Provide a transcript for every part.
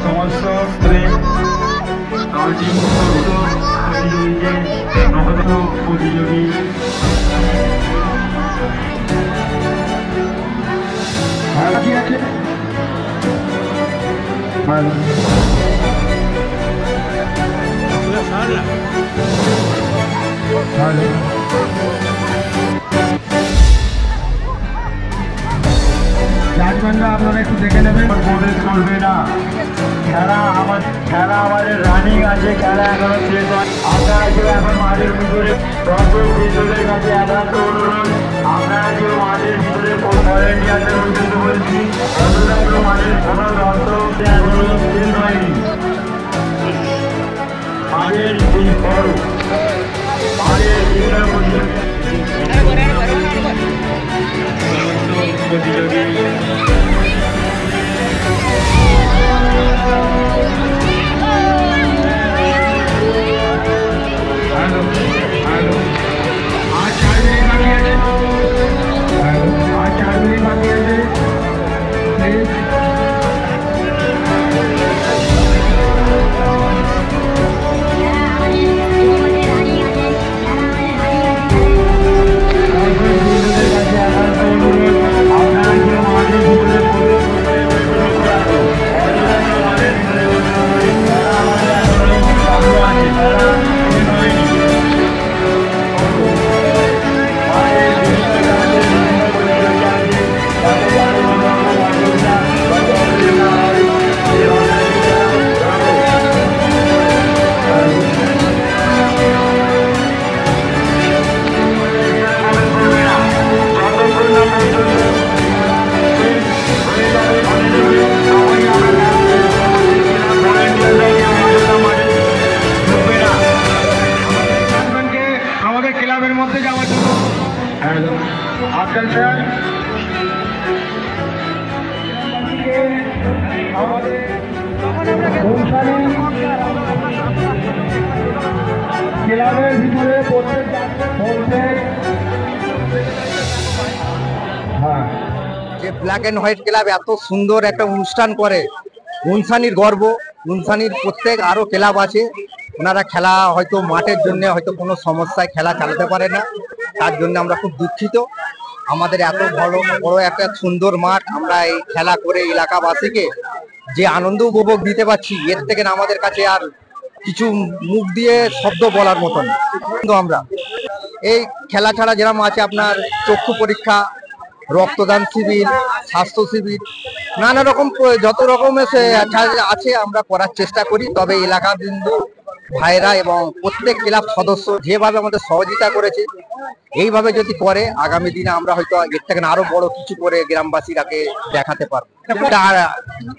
সমস্ত প্রতিযোগী আপনারা একটু দেখে নেবেন, প্রবেশ করবে না। খেলা আমাদের রানিং আছে, খেলা এখনো শেষ হয়। আপনারা কেউ এখন মাঠের ভিতরে দর্শক বিদ্যুতের কাছে একান্ত অনুরোধ, আপনারা কেউ মাঠের ভিতরে ভলেন্টিয়ারদের উদ্দেশ্য বলছি, অন্তত কেউ মাঠের কোনো দর্শক এখনো শেষ হয়নি। মাঠের এই বড় মাঠের বিভিন্ন প্রতিযোগী ক্লাবের মধ্যে যাওয়ার জন্য ক্লাবের ভিতরে যে ব্ল্যাক এন্ড হোয়াইট ক্লাব এত সুন্দর একটা অনুষ্ঠান করে, গুনসানির গর্ব। গুনসানির প্রত্যেক আরো ক্লাব আছে, ওনারা খেলা হয়তো মাঠের জন্য হয়তো কোনো সমস্যায় খেলা চালাতে পারে না, তার জন্য আমরা খুব দুঃখিত। আমাদের এত বড় একটা সুন্দর মাঠ, আমরা এই খেলা করে এলাকাবাসীকে যে আনন্দ উপভোগ দিতে পারছি, এর থেকে আমাদের কাছে আর কিছু মুখ দিয়ে শব্দ বলার মতন। কিন্তু আমরা এই খেলা ছাড়া যেরকম আছে আপনার চক্ষু পরীক্ষা, রক্তদান শিবির, স্বাস্থ্য শিবির, নানা রকম যত রকমের আছে আমরা করার চেষ্টা করি। তবে এলাকা বিন্দু ভাইরা এবং প্রত্যেক ক্লাব সদস্য যেভাবে আমাদের সহযোগিতা করেছে, এইভাবে যদি করে আগামী দিনে আমরা হয়তো এর থেকে আরো বড় কিছু করে গ্রামবাসীরাকে দেখাতে পারবো।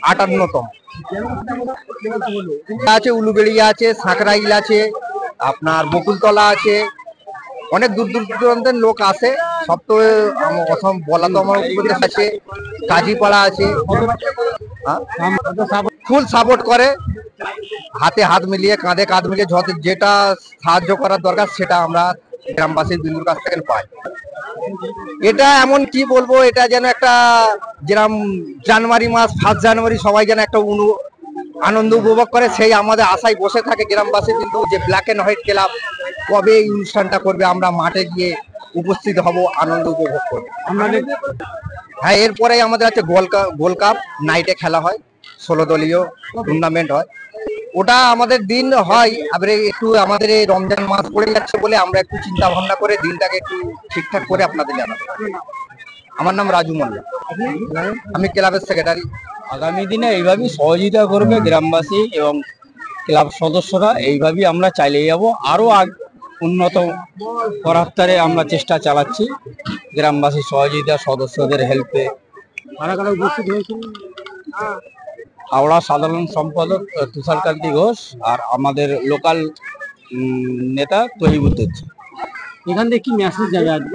58তম আছে, উলুবেড়িয়া আছে, সাঁকরাইল আছে, আপনার বকুলতলা আছে, অনেক দূর দূরান্তের লোক আসে। সব তো বলা তো আমার আছে, কাজীপাড়া আছে, ফুল সাপোর্ট করে, হাতে হাত মিলিয়ে কাঁধে কাঁধ মিলিয়ে যেটা সাহায্য করার দরকার সেটা আমরা গ্রামবাসীর বিন্দুর কাছ থেকে পাই। এটা এমন কি বলবো, এটা যেন একটা যেরকম জানুয়ারি মাস 1 জানুয়ারি সবাই যেন একটা আনন্দ উপভোগ করে, সেই আমাদের আশায় বসে থাকে গ্রামবাসী। কিন্তু যে ব্ল্যাক এন্ড হোয়াইট ক্লাব কবে এই অনুষ্ঠানটা করবে, আমরা মাঠে গিয়ে উপস্থিত হব, আনন্দ উপভোগ করবো। হ্যাঁ, এরপরে আমাদের আছে গোল্ড কাপ নাইটে খেলা হয়, 16 দলীয় টুর্নামেন্ট হয়। ওটা আমাদের দিন হয়, এবারে একটু আমাদের এই রমজান মাস পড়ে যাচ্ছে বলে আমরা একটু চিন্তা ভাবনা করে দিনটাকে একটু ঠিকঠাক করে আপনাদের জানাবো। আমার নাম রাজু মোল্লা, আমি ক্লাবের সেক্রেটারি। আগামী দিনে এইভাবেই সহযোগিতা করবে গ্রামবাসী এবং ক্লাব সদস্যরা, এইভাবেই আমরা চালিয়ে যাব। আরো উন্নত করার তারে আমরা চেষ্টা চালাচ্ছি গ্রামবাসী সহযোগিতা, সদস্যদের হেল্পে। হাওড়া সাধারণ সম্পাদক তুষারকান্তি ঘোষ আর আমাদের লোকাল নেতা তহিবুদ্দিন। এখান থেকে কি মেসেজ যাবে?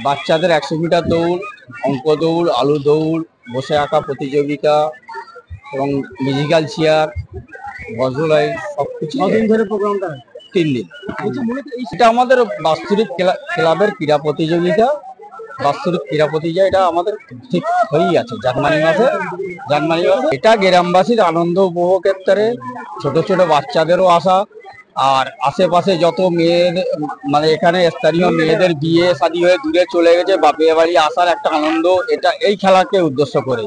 বাচ্চাদের 100 মিটার দৌড়, অঙ্ক দৌড়, আলু দৌড়, বসে আঁকা প্রতিযোগিতা এবং মিউজিক্যাল চেয়ার, বজলাই সবকিছু। কদিন ধরে প্রোগ্রামটা? 3 দিন। এটা আমাদের বাৎসরিক ক্লাবের ক্রীড়া প্রতিযোগিতা, এটা আমাদের ঠিক হয়েই আছে জানুয়ারি মাসে। এটা গ্রামবাসীর আনন্দ উপভোগের তারে ছোট ছোট বাচ্চাদেরও আসা, আর আশেপাশে যত মেয়ের মানে এখানে স্থানীয় মেয়েদের বিয়ে শাদী হয়ে দূরে চলে গেছে বাপের বাড়ি আসার একটা আনন্দ, এটা এই খেলাকে উদ্দেশ্য করে।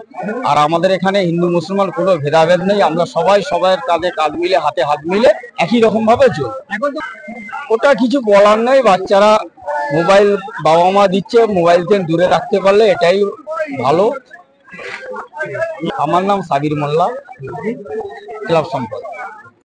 আর আমাদের এখানে হিন্দু মুসলমান কোনো ভেদাভেদ নেই, আমরা সবাই সবার কাঁধে কাঁধ মিলে হাতে হাত মিলে একই রকম ভাবে চলি। ওটা কিছু বলার নেই, বাচ্চারা মোবাইল বাবা মা দিচ্ছে, মোবাইল থেকে দূরে রাখতে পারলে এটাই ভালো। আমার নাম সাবির মোল্লা, ক্লাব সম্পাদক।